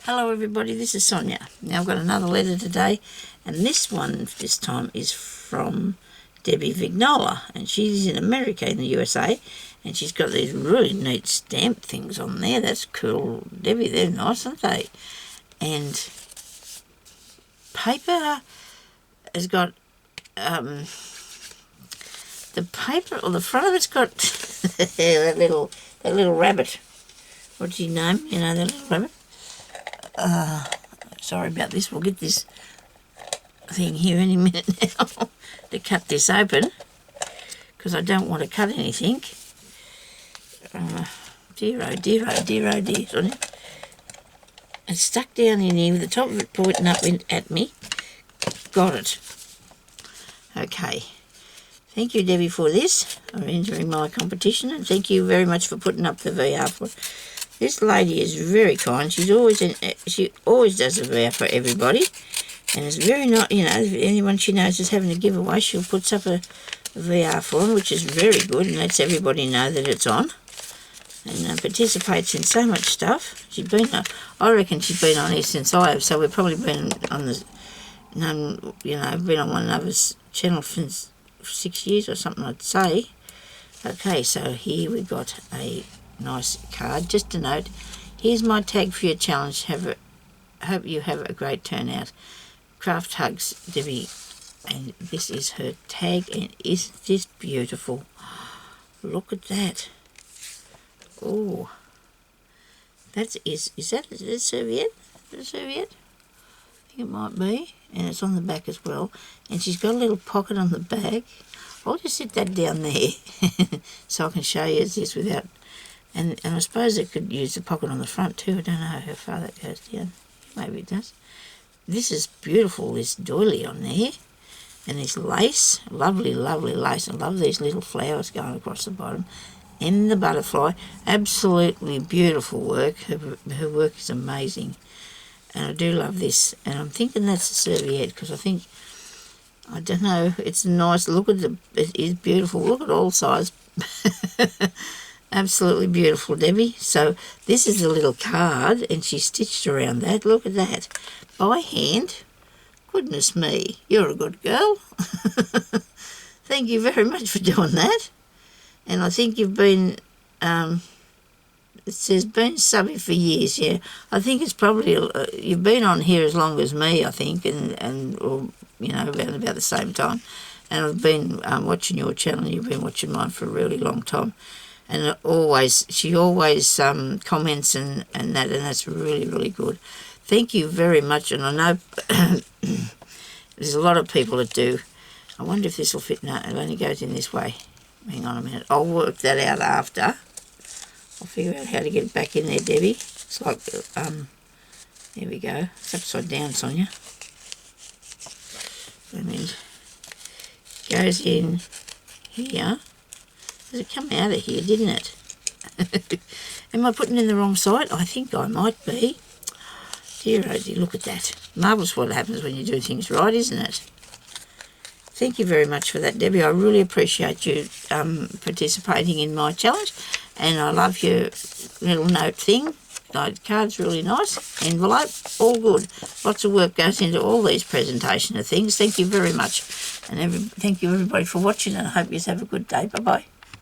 Hello everybody, this is Sonia. Now I've got another letter today, and this one this time is from Debbie Vignola, and she's in America, in the USA, and she's got these really neat stamp things on there. That's cool, Debbie, they're nice, aren't they? And paper has got, the paper, or the front of it's got that little rabbit. What's his name? You know, that little rabbit? Sorry about this. We'll get this thing here any minute now to cut this open, because I don't want to cut anything. Dear, oh dear, oh dear, oh dear. It's stuck down in here with the top of it pointing up at me. Got it. Okay. Thank you, Debbie, for this. I'm entering my competition, and thank you very much for putting up the VR for it. This lady is very kind. She always does a VR for everybody, and it's very not, you know, if anyone she knows is having a giveaway, she'll put up a VR for them, which is very good, and lets everybody know that it's on, and participates in so much stuff. She's been, I reckon she's been on here since I have, so we've probably been on the, you know, been on one another's channel for 6 years or something, I'd say. Okay, so here we've got a nice card. Just a note, here's my tag for your challenge. Hope you have a great turnout. Craft hugs, Debbie. And this is her tag, and isn't this beautiful? Look at that. Oh, is that a serviette? Is it a serviette? I think it might be, and it's on the back as well, and she's got a little pocket on the back. I'll just sit that down there so I can show you this without. And I suppose it could use the pocket on the front too. I don't know how far that goes down. Maybe it does. This is beautiful, this doily on there. And this lace, lovely, lovely lace. I love these little flowers going across the bottom. And the butterfly, absolutely beautiful work. Her work is amazing. And I do love this. And I'm thinking that's a serviette, because I think, I don't know, it's nice. Look at it is beautiful. Look at all sides. Absolutely beautiful, Debbie. So this is a little card, and she stitched around that. Look at that. By hand. Goodness me, you're a good girl. Thank you very much for doing that. And I think you've been, it says been subbing for years, yeah. I think it's probably, you've been on here as long as me, I think, and or, you know, about the same time. And I've been watching your channel, and you've been watching mine for a really long time. And she always comments and that's really, really good. Thank you very much. And I know there's a lot of people that do. I wonder if this will fit. No, it only goes in this way. Hang on a minute. I'll work that out after. I'll figure out how to get it back in there, Debbie. It's like, there we go. It's upside down, Sonia. And then it goes in here. It come out of here, didn't it? Am I putting it in the wrong side? I think I might be. Dear, oh dear, look at that. Marvellous what happens when you do things right, isn't it? Thank you very much for that, Debbie. I really appreciate you participating in my challenge, and I love your little note thing. The card's really nice. Envelope, all good. Lots of work goes into all these presentation of things. Thank you very much. And thank you everybody for watching, and I hope you have a good day. Bye-bye.